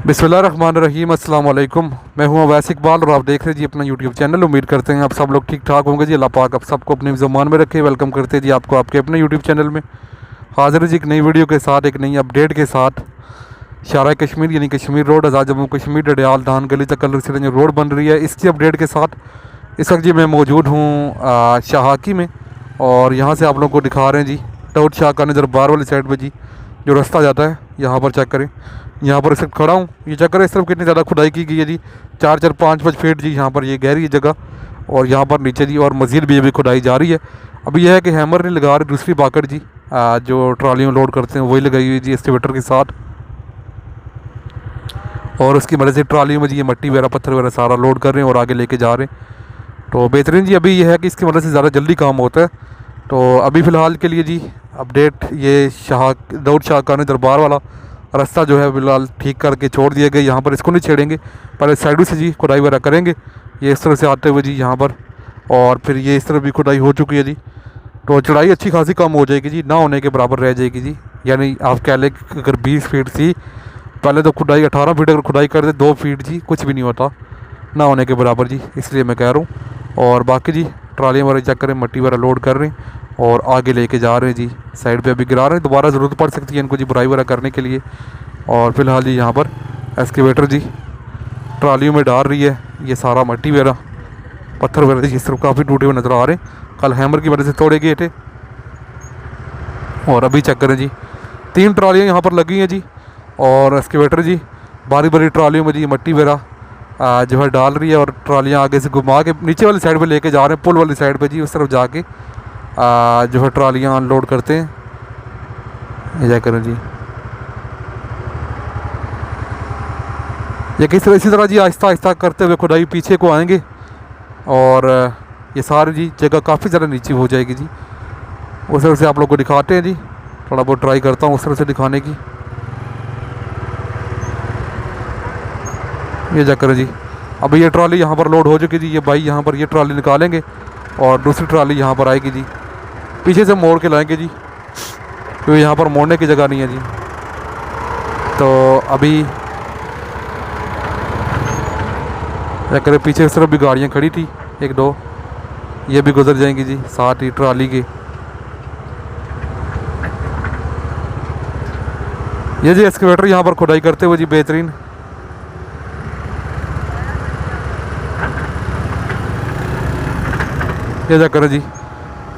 बिस्मिल्लाहिर्रहमानिर्रहीम अस्सलाम वालेकुम। मैं हूं अवैस इकबाल और आप देख रहे हैं जी अपना यूट्यूब चैनल। उम्मीद करते हैं आप सब लोग ठीक ठाक होंगे जी। अल्लाह पाक आप सबको अपने ज़मान में रखे। वेलकम करते हैं जी आपको आपके अपने यूट्यूब चैनल में। हाज़िर है जी एक नई वीडियो के साथ, एक नई अपडेट के साथ। शारा कश्मीर यानी कश्मीर रोड आज़ाद जम्मू कश्मीर डडियाल धान गली तक कलर से जो रोड बन रही है, इसकी अपडेट के साथ इस वक्त जी मैं मौजूद हूँ शाहाकी में। और यहाँ से आप लोगों को दिखा रहे हैं जी दाऊद शाह का दरबार वाली साइड पर जी जो रास्ता जाता है, यहाँ पर चेक करें। यहाँ पर इस वक्त खड़ा हूँ, ये चेक करें इस तरफ कितनी ज़्यादा खुदाई की गई है जी। 4-4 5-5 फीट जी यहाँ पर ये गहरी है जगह। और यहाँ पर नीचे जी और मज़ीद भी अभी खुदाई जा रही है। अभी यह है कि हैमर नहीं लगा रही, दूसरी बाकड़ जी जो ट्रालियों लोड करते हैं वही लगाई हुई जी एक्सकेवेटर के साथ। और उसकी मदद से ट्रालियों में जी ये मट्टी वगैरह पत्थर वगैरह सारा लोड कर रहे हैं और आगे लेके जा रहे हैं। तो बेहतरीन जी अभी यह है कि इसकी मदद से ज़्यादा जल्दी काम होता है। तो अभी फ़िलहाल के लिए जी अपडेट ये दाऊद शाह का दरबार वाला रास्ता जो है फिलहाल ठीक करके छोड़ दिया गया। यहाँ पर इसको नहीं छेड़ेंगे, पहले साइडों से जी खुदाई वगैरह करेंगे ये इस तरह से आते हुए जी यहाँ पर। और फिर ये इस तरह भी खुदाई हो चुकी है जी। तो चढ़ाई अच्छी खासी कम हो जाएगी जी, ना होने के बराबर रह जाएगी जी। यानी आप कह लें कि अगर 20 फीट थी पहले तो खुदाई 18 फीट अगर खुदाई कर दे 2 फीट जी कुछ भी नहीं होता, ना होने के बराबर जी, इसलिए मैं कह रहा हूँ। और बाकी जी ट्रालियाँ वगैरह चेक करें, मट्टी वगैरह लोड कर रहे हैं और आगे लेके जा रहे हैं जी। साइड पे अभी गिरा रहे हैं, दोबारा ज़रूरत पड़ सकती है इनको जी बुराई वगैरह करने के लिए। और फिलहाल जी यहाँ पर एक्सकेवेटर जी ट्रालियों में डाल रही है ये सारा मट्टी वगैरह पत्थर वगैरह जी इस तरफ काफ़ी टूटे हुए नज़र आ रहे हैं, कल हैमर की वजह से तोड़े गए थे। और अभी चेक करें जी 3 ट्रालियाँ यहाँ पर लगी हैं जी। और एक्सकेवेटर जी बारी बारी ट्रालियों में जी मट्टी वगैरह जो है डाल रही है और ट्रालियाँ आगे से घुमा के नीचे वाली साइड पे लेके जा रहे हैं, पुल वाली साइड पे जी उस तरफ जाके जो है ट्रालियाँ अनलोड करते हैं। ये क्या करें जी ये किस तरह इसी तरह जी आहिस्ता आहिस्ता करते हुए खुदाई पीछे को आएंगे और ये सारी जी जगह काफ़ी ज़्यादा नीचे हो जाएगी जी। उस तरह से आप लोग को दिखाते हैं जी, थोड़ा बहुत ट्राई करता हूँ उस तरह से दिखाने की। ये जा करें जी अभी ये ट्रॉली यहाँ पर लोड हो चुकी जी। ये भाई यहाँ पर ये ट्रॉली निकालेंगे और दूसरी ट्रॉली यहाँ पर आएगी जी, पीछे से मोड़ के लाएंगे जी क्योंकि यहाँ पर मोड़ने की जगह नहीं है जी। तो अभी क्या करें, पीछे इस तरफ भी गाड़ियाँ खड़ी थी 1-2, ये भी गुजर जाएंगी जी साथ ही ट्रॉली के। ये जी एक्सकेवेटर यहाँ पर खुदाई करते हुए जी बेहतरीन। ये जा करें जी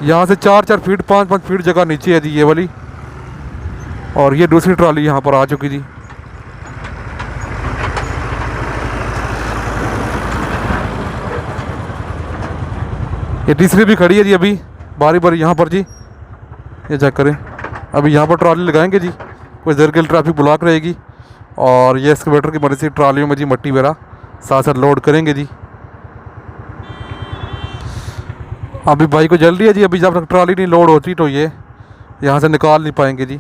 यहाँ से 4-4 फीट 5-5 फीट जगह नीचे है जी ये वाली। और ये दूसरी ट्रॉली यहाँ पर आ चुकी जी। ये तीसरी भी खड़ी है जी अभी बारी बारी यहाँ पर जी। ये चेक करें अभी यहाँ पर ट्रॉली लगाएंगे जी, कुछ देर के लिए ट्रैफिक ब्लॉक रहेगी और ये एक्सकेवेटर की मदद से ट्रॉलियों में जी मट्टी वगैरह साथ साथ लोड करेंगे जी। अभी भाई को जल्दी है जी, अभी जब तक ट्रॉली नहीं लोड होती तो ये यहाँ से निकाल नहीं पाएंगे जी।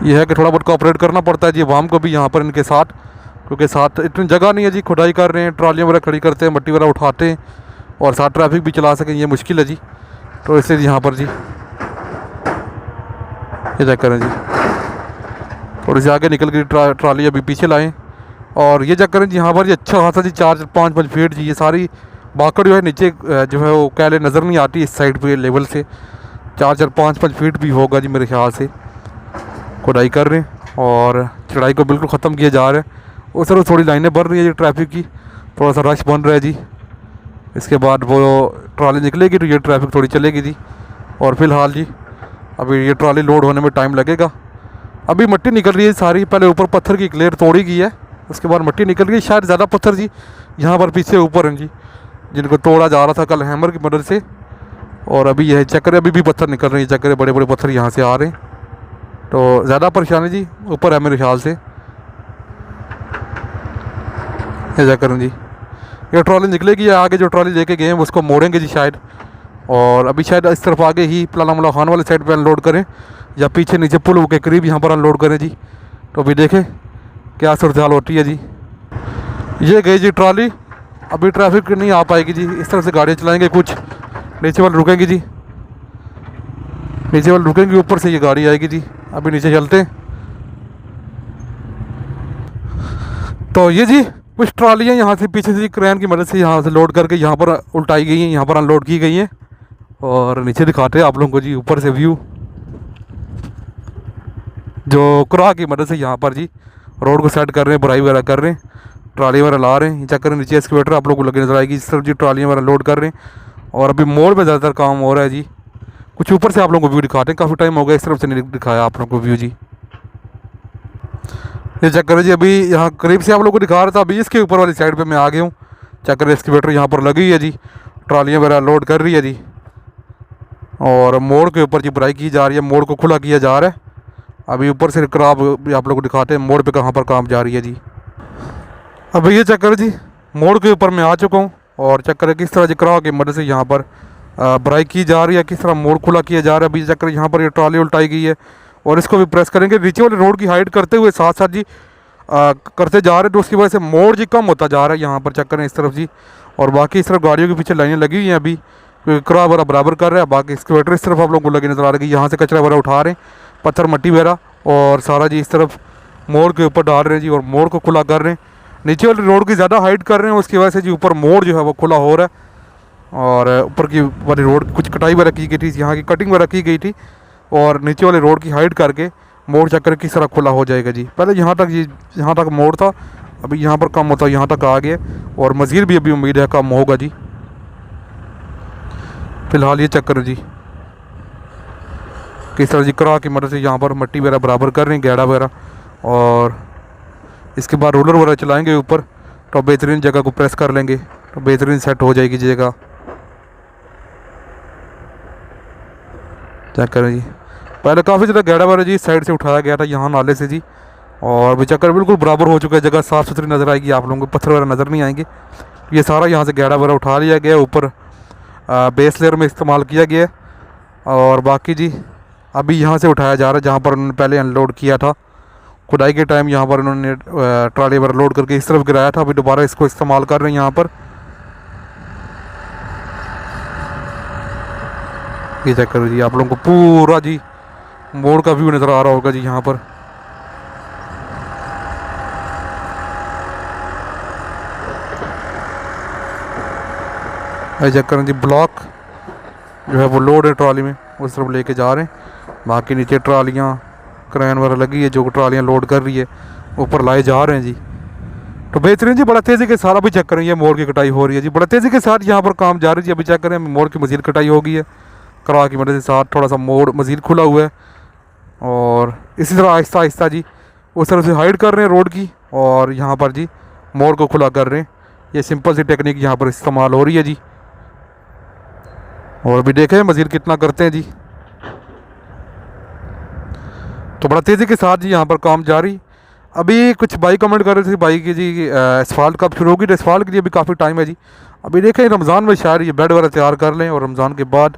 ये है कि थोड़ा बहुत कोऑपरेट करना पड़ता है जी अवाम को भी यहाँ पर इनके साथ, क्योंकि साथ इतनी जगह नहीं है जी। खुदाई कर रहे हैं, ट्रॉलियाँ वगैरह खड़ी करते हैं, मट्टी वगैरह उठाते हैं और साथ ट्रैफिक भी चला सकें, ये मुश्किल है जी। तो इसलिए यहाँ पर जी ये चेक करें जी थोड़ी सी आगे निकल कर ट्रॉली अभी पीछे लाएँ। और ये चेक करें जी यहाँ पर जी अच्छा खासा जी 4-5 फीट जी ये सारी बाकड़ जो है नीचे जो है वो क्या नज़र नहीं आती इस साइड पे लेवल से। 4-5 फीट भी होगा जी मेरे ख्याल से। खुदाई कर रहे हैं और चढ़ाई को बिल्कुल ख़त्म किया जा रहा है। उस तरफ थोड़ी लाइनें बन रही है जी ट्रैफिक की, थोड़ा सा रश बन रहा है जी। इसके बाद वो ट्रॉली निकलेगी तो ये ट्रैफिक थोड़ी चलेगी जी। और फिलहाल जी अभी ये ट्रॉली लोड होने में टाइम लगेगा। अभी मट्टी निकल रही है सारी, पहले ऊपर पत्थर की क्लेयर तोड़ी गई है, उसके बाद मट्टी निकल गई। शायद ज़्यादा पत्थर जी यहाँ पर पीछे ऊपर हैं जी जिनको तोड़ा जा रहा था कल हैमर की मदद से। और अभी यह चक्कर अभी भी पत्थर निकल रहे हैं, चक्कर बड़े बड़े पत्थर यहाँ से आ रहे हैं। तो ज़्यादा परेशानी जी ऊपर है मेरे ख्याल से। ये चक्कर जी ये ट्रॉली निकलेगी, आगे जो ट्रॉली लेके गए हैं उसको मोड़ेंगे जी शायद। और अभी शायद इस तरफ आगे ही प्लाला खान वाले साइड पे अनलोड करें या पीछे नीचे पुल के करीब यहाँ पर अनलोड करें जी। तो अभी देखें क्या सूरत हाल होती है जी। ये गई जी ट्रॉली, अभी ट्रैफिक नहीं आ पाएगी जी। इस तरह से गाड़ियाँ चलाएंगे, कुछ नीचे वाले रुकेंगी जी, नीचे वाले रुकेंगे, ऊपर से ये गाड़ी आएगी जी। अभी नीचे चलते हैं तो ये जी कुछ ट्रालियाँ यहाँ से पीछे से क्रेन की मदद से यहाँ से लोड करके यहाँ पर उल्टाई गई हैं, यहाँ पर अनलोड की गई हैं। और नीचे दिखाते हैं आप लोगों को जी ऊपर से व्यू, जो क्रा की मदद से यहाँ पर जी रोड को सेट कर रहे हैं, बुराई वगैरह कर रहे हैं, ट्राली वगैरह ला रहे हैं। चेक करें नीचे एक्सकेवेटर आप लोगों को लगे नजर आएगी, इस तरफ जी ट्रालियाँ वगैरह लोड कर रहे हैं। और अभी मोड़ पे ज़्यादातर काम हो रहा है जी। कुछ ऊपर से आप लोगों को व्यू दिखाते हैं, काफ़ी टाइम हो गया इस तरफ से नहीं दिखाया आप लोगों को व्यू जी। ये चेक करें जी, अभी यहाँ करीब से आप लोगों को दिखा रहा था, अभी इसके ऊपर वाली साइड पे मैं आ गया हूँ। चेक करें एक्सकेवेटर यहाँ पर लगी है जी, ट्रालियाँ वगैरह लोड कर रही है जी। और मोड़ के ऊपर जी बुराई की जा रही है, मोड़ को खुला किया जा रहा है। अभी ऊपर से कराब आप लोगों को दिखाते हैं मोड़ पे कहाँ पर काम जा रही है जी। अभी ये चेक करें जी, मोड़ के ऊपर मैं आ चुका हूँ। और चेक करें किस तरह जी कराव की मदद से यहाँ पर बुराई की जा रही है, किस तरह मोड़ खुला किया जा रहा है। अभी चेक करें यहाँ पर ये ट्राली उल्टाई गई है और इसको भी प्रेस करेंगे नीचे वाले रोड की हाइट करते हुए, साथ साथ जी करते जा रहे हैं। तो उसकी वजह से मोड़ जी कम होता जा रहा है यहाँ पर। चेक करें इस तरफ जी, और बाकी इस तरफ गाड़ियों के पीछे लाइनें लगी हुई हैं। अभी करा वगैरह बराबर कर रहा है, बाकी एक्सकेवेटर इस तरफ आप लोगों को लगे नजर आ रही है। यहाँ से कचरा वगैरह उठा रहे हैं, पत्थर मट्टी वगैरह, और सारा जी इस तरफ मोड़ के ऊपर डाल रहे हैं जी, और मोड़ को खुला कर रहे हैं। नीचे वाली रोड की ज़्यादा हाइट कर रहे हैं, उसकी वजह से जी ऊपर मोड़ जो है वो खुला हो रहा है। और ऊपर की वाली रोड कुछ कटाई वगैरह की गई थी, यहाँ की कटिंग वगैरह की गई थी, और नीचे वाले रोड की हाइट करके मोड़ चक्कर किस तरह खुला हो जाएगा जी। पहले यहाँ तक जी, यहाँ तक मोड़ था, अभी यहाँ पर कम होता, यहाँ तक आ गया, और मज़ीद भी अभी उम्मीद है कम होगा जी। फ़िलहाल ये चक्कर जी किस तरह जी करा की मदद से यहाँ पर मट्टी वगैरह बराबर कर रहे हैं, गैड़ा वगैरह, और इसके बाद रोलर वगैरह चलाएंगे ऊपर, तो बेहतरीन जगह को प्रेस कर लेंगे, तो बेहतरीन सेट हो जाएगी जगह। चेक करें जी, पहले काफ़ी ज़्यादा गैड़ा वगैरह जी साइड से उठाया गया था यहाँ नाले से जी, और अभी चक्कर बिल्कुल बराबर हो चुका है, जगह साफ़ सुथरी नज़र आएगी आप लोगों को, पत्थर वगैरह नज़र नहीं आएंगे। ये सारा यहाँ से गैड़ा वगैरह उठा लिया गया, ऊपर बेस लेयर में इस्तेमाल किया गया है। और बाकी जी अभी यहाँ से उठाया जा रहा है जहाँ पर उन्होंने पहले अनलोड किया था, खुदाई के टाइम यहाँ पर उन्होंने ट्राली वगैरह लोड करके इस तरफ गिराया था, अभी दोबारा इसको इस्तेमाल कर रहे हैं यहाँ पर। ये चेक करो जी, आप लोगों को पूरा जी मोड़ का व्यू नज़र आ रहा होगा जी यहाँ पर। ये चेक करें जी, ब्लॉक जो है वो लोड है ट्राली में, उस तरफ लेके जा रहे हैं। बाकी नीचे ट्रालियाँ क्रेन वगैरह लगी है जो ट्रालियाँ लोड कर रही है, ऊपर लाए जा रहे हैं जी। तो बेहतरीन जी, बड़ा तेज़ी के साथ अभी चेक करें, ये मोड़ की कटाई हो रही है जी, बड़ा तेज़ी के साथ यहाँ पर काम जा रही है जी। अभी चेक करें मोड़ की मज़ीद कटाई हो गई है, करा की मदद से साथ थोड़ा सा मोड़ मज़ीद खुला हुआ है, और इसी तरह आहिस्ता आहिस्ता जी उस तरफ से हाइड कर रहे हैं रोड की, और यहाँ पर जी मोड़ को खुला कर रहे हैं। ये सिंपल सी टेक्निक यहाँ पर इस्तेमाल हो रही है जी। और अभी देखें मज़ीद कितना करते हैं जी। तो बड़ा तेज़ी के साथ जी यहाँ पर काम जारी। अभी कुछ भाई कमेंट कर रहे थे भाई की जी एसफाल्ट कब शुरू होगी, तो एसफाल्ट के लिए अभी काफ़ी टाइम है जी। अभी देखें रमज़ान में शायद ये बेड वगैरह तैयार कर लें, और रमज़ान के बाद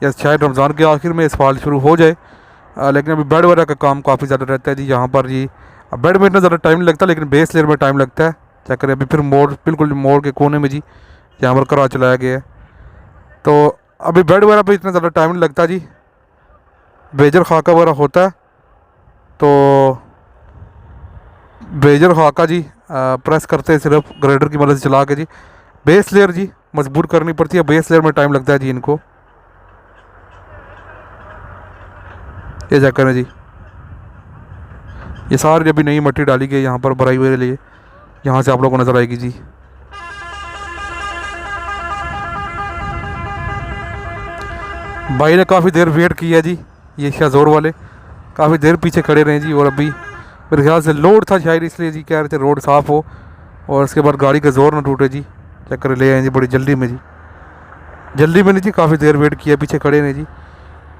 या शायद रमज़ान के आखिर में एसफाल्ट शुरू हो जाए। लेकिन अभी बेड वगैरह का काम काफ़ी ज़्यादा रहता है जी यहाँ पर जी। अब बेड में इतना ज़्यादा टाइम नहीं लगता, लेकिन बेस लेयर में टाइम लगता है। चेक करें अभी फिर मोड़ बिल्कुल मोड़ के कोने में जी यहाँ पर करा चलाया गया है। तो अभी बेड वगैरह पे इतना ज़्यादा टाइम नहीं लगता जी, बेजर खाका वगैरह होता है, तो बेजर खाका जी प्रेस करते हैं सिर्फ ग्रेडर की मदद से चला के जी। बेस लेयर जी मजबूत करनी पड़ती है, बेस लेयर में टाइम लगता है जी इनको। ये चेक करें जी, ये सारी अभी नई मट्टी डाली गई यहाँ पर भराई हुए लिए, यहाँ से आप लोगों को नज़र आएगी जी। भाई ने काफ़ी देर वेट किया जी, ये शाहजोर वाले काफ़ी देर पीछे खड़े रहे जी। और अभी मेरे ख्याल से लोड था शायद, इसलिए जी कह रहे थे रोड साफ़ हो और उसके बाद गाड़ी का जोर ना टूटे जी। चक्कर ले आए जी बड़ी जल्दी में जी, जल्दी में नहीं जी, काफ़ी देर वेट किया, पीछे खड़े रहे जी।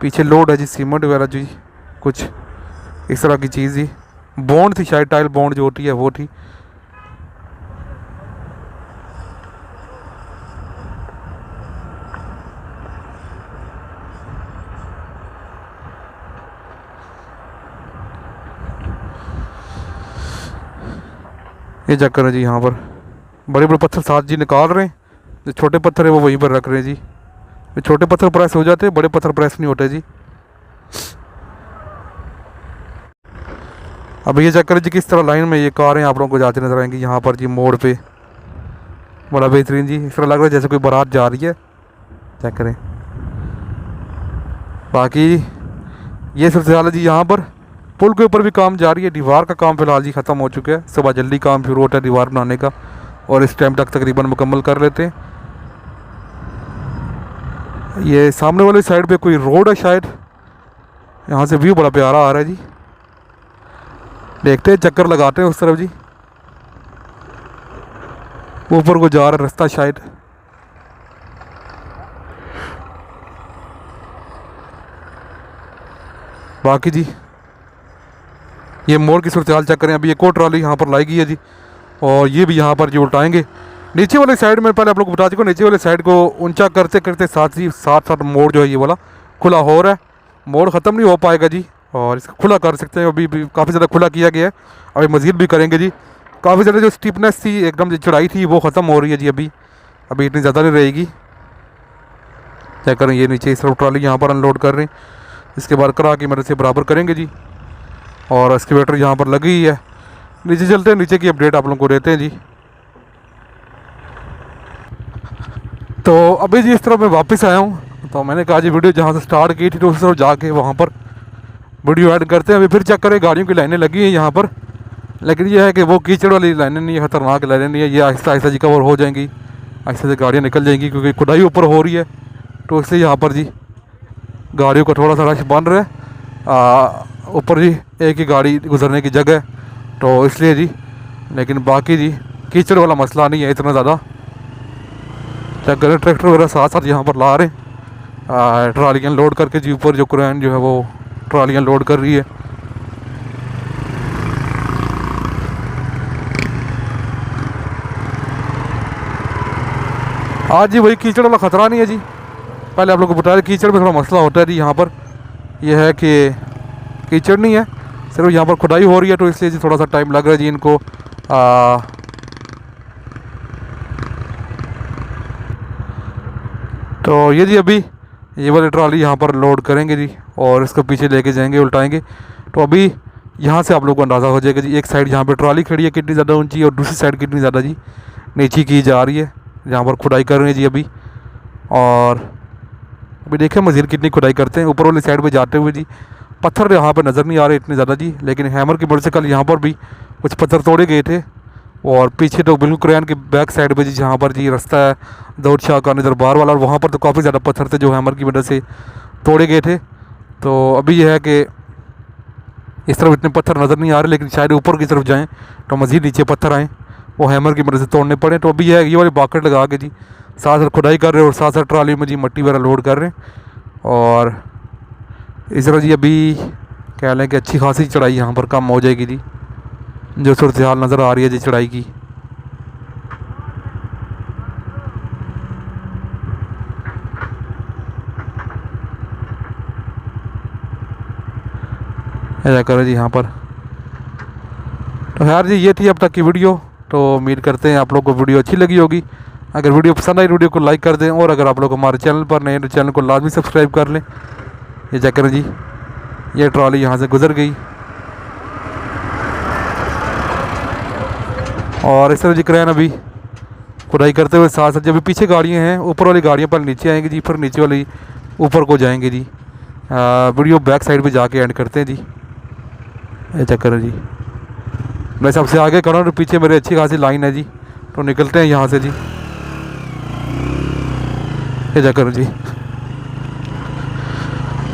पीछे लोड है जी सीमेंट वगैरह जी, कुछ इस तरह की चीज़ जी। बॉन्ड थी शायद, टाइल बॉन्ड जो होती है वो थी। ये चक्कर है जी, यहाँ पर बड़े बड़े पत्थर साथ जी निकाल रहे हैं, जो छोटे पत्थर है वो वहीं पर रख रहे हैं जी। छोटे पत्थर प्रेस हो जाते हैं, बड़े पत्थर प्रेस नहीं होते जी। अब ये चेक करें जी किस तरह लाइन में ये कारें आप लोगों को जाती नजर आएंगी यहाँ पर जी मोड़ पे। बड़ा बेहतरीन जी, इस तरह लग रहा है जैसे कोई बारात जा रही है। चेक करें। बाकी ये सबसे ज़्यादा जी यहाँ पर पुल के ऊपर भी काम जारी है। दीवार का काम फिलहाल जी ख़त्म हो चुका है। सुबह जल्दी काम शुरू होता है दीवार बनाने का और इस टाइम तक तकरीबन मुकम्मल कर लेते हैं। ये सामने वाली साइड पे कोई रोड है शायद, यहाँ से व्यू बड़ा प्यारा आ रहा है जी। देखते हैं, चक्कर लगाते हैं उस तरफ जी। ऊपर को जा रहा है रास्ता शायद। बाकी जी ये मोड़ की सूरत हाल चेक करें। अभी एक और ट्रॉली यहाँ पर लाई गई है जी और ये भी यहाँ पर जो उल्टाएंगे। नीचे वाले साइड में पहले आप लोग को बता चुका, नीचे वाले साइड को ऊंचा करते करते साथ मोड़ जो है ये वाला खुला हो रहा है। मोड़ ख़त्म नहीं हो पाएगा जी और इसको खुला कर सकते हैं। अभी भी काफ़ी ज़्यादा खुला किया गया है, अभी मज़ीद भी करेंगे जी। काफ़ी ज़्यादा जो स्टीपनेस थी, एकदम जो चढ़ाई थी वो ख़त्म हो रही है जी। अभी इतनी ज़्यादा नहीं रहेगी। चेक करें, ये नीचे इस तरफ ट्रॉली यहाँ पर अनलोड कर रहे हैं। इसके बाद करा की मदद से बराबर करेंगे जी और एक्सकेवेटर यहाँ पर लगी ही है। नीचे चलते हैं, नीचे की अपडेट आप लोगों को देते हैं जी। तो अभी जी इस तरफ मैं वापस आया हूँ, तो मैंने कहा जी वीडियो जहाँ से स्टार्ट की थी तो उस तरफ जाके वहाँ पर वीडियो ऐड करते हैं। अभी फिर चेक करें, गाड़ियों की लाइनें लगी हैं यहाँ पर, लेकिन ये है कि वो कीचड़ वाली लाइनें नहीं है, ख़तरनाक लाइनें नहीं है। ये आहिस्ता आहिस्ता जी कवर हो जाएंगी, आहिस्ता से गाड़ियाँ निकल जाएंगी क्योंकि खुदाई ऊपर हो रही है। तो इसलिए यहाँ पर जी गाड़ियों का थोड़ा सा रश बन रहा है। ऊपर जी एक ही गाड़ी गुजरने की जगह है तो इसलिए जी, लेकिन बाकी जी कीचड़ वाला मसला नहीं है इतना ज़्यादा। चेक करें, ट्रैक्टर वगैरह साथ साथ यहाँ पर ला रहे हैं। ट्रालियाँ लोड करके जी ऊपर जो क्रेन जो है वो ट्रालियाँ लोड कर रही है। आज जी वही कीचड़ वाला ख़तरा नहीं है जी। पहले आप लोगों को बताया कीचड़ में थोड़ा मसला होता है जी। यहाँ पर यह है कि कीचड़ नहीं है, सिर्फ यहाँ पर खुदाई हो रही है तो इसलिए जी थोड़ा सा टाइम लग रहा है जी इनको। तो ये जी अभी ये वाली ट्रॉली यहाँ पर लोड करेंगे जी और इसको पीछे लेके जाएंगे, उल्टाएंगे। तो अभी यहाँ से आप लोगों को अंदाज़ा हो जाएगा जी, एक साइड जहाँ पे ट्रॉली खड़ी है कितनी ज़्यादा ऊंची और दूसरी साइड कितनी ज़्यादा जी नीचे की जा रही है, जहाँ पर खुदाई कर रहे हैं जी अभी। और अभी देखें मज़ीद कितनी खुदाई करते हैं। ऊपर वाली साइड पे जाते हुए जी पत्थर यहाँ पर नज़र नहीं आ रहे इतने ज़्यादा जी, लेकिन हैमर की मदद से कल यहाँ पर भी कुछ पत्थर तोड़े गए थे। और पीछे तो बिल्कुल क्रेन के बैक साइड पे जी जहाँ पर जी रास्ता है दाऊद शाह का दरबार वाला, और वहाँ पर तो काफ़ी ज़्यादा पत्थर थे जो हैमर की मदद से तोड़े गए थे। तो अभी यह है कि इस तरफ इतने पत्थर नज़र नहीं आ रहे, लेकिन शायद ऊपर की तरफ जाएँ तो मज़ीद नीचे पत्थर आएँ, वो हैमर की मदद से तोड़ने पड़े। तो अभी यह है ये वाली बाकेट लगा के जी साथ साथ खुदाई कर रहे हैं और साथ साथ ट्राली में जी मट्टी वगैरह लोड कर रहे हैं। और इस तरह जी अभी कह लें कि अच्छी खासी चढ़ाई यहाँ पर कम हो जाएगी जी, जो सूरत हाल नज़र आ रही है जी चढ़ाई की। ऐसा करो जी यहाँ पर। तो खैर जी ये थी अब तक की वीडियो। तो उम्मीद करते हैं आप लोग को वीडियो अच्छी लगी होगी। अगर वीडियो पसंद आई वीडियो को लाइक कर दें, और अगर आप लोग हमारे चैनल पर नए तो चैनल को लाजमी सब्सक्राइब कर लें। ये चेक करें जी, ये ट्रॉली यहाँ से गुजर गई और इस तरह जी क्रेन अभी खुदाई करते हुए साथ साथ जब पीछे गाड़ियाँ हैं, ऊपर वाली गाड़ियाँ पर नीचे आएंगी जी, फिर नीचे वाली ऊपर को जाएंगे जी। वीडियो बैक साइड पे जाके एंड करते हैं जी। ये चेक करें जी, मैं सबसे आगे करूँ तो पीछे मेरे अच्छी खासी लाइन है जी, तो निकलते हैं यहाँ से जी। ये चेक करें जी,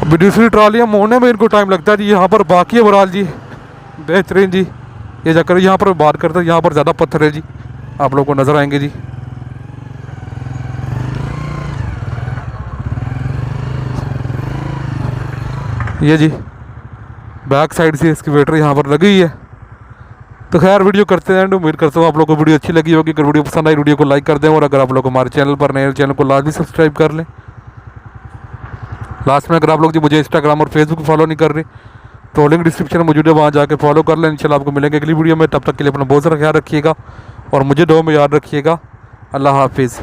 अभी दूसरी ट्रालियाँ मोड़ने में इनको टाइम लगता है जी। यहाँ पर बाकी है बहरहाल जी बेहतरीन जी। ये चेक करें, यहाँ पर बात करते हैं, यहाँ पर ज़्यादा पत्थर है जी, आप लोगों को नज़र आएंगे जी। ये जी बैक साइड से एक्सकेवेटर यहाँ पर लगी हुई है। तो खैर वीडियो करते हैं, उम्मीद करता हूँ आप लोगों को वीडियो अच्छी लगी होगी। अगर वीडियो पसंद आई वीडियो को लाइक कर दें, और अगर आप लोग हमारे चैनल पर नए चैनल को लाजमी सब्सक्राइब कर लें। लास्ट में अगर आप लोग जो मुझे इंस्टाग्राम और फेसबुक फॉलो नहीं कर रहे तो लिंक डिस्क्रिप्शन में मौजूद है, वहाँ जाके फॉलो कर लें। इंशाल्लाह आपको मिलेंगे अगली वीडियो में। तब तक के लिए अपना बहुत सारा ख्याल रखिएगा और मुझे दुआ में याद रखिएगा। अल्लाह हाफिज़।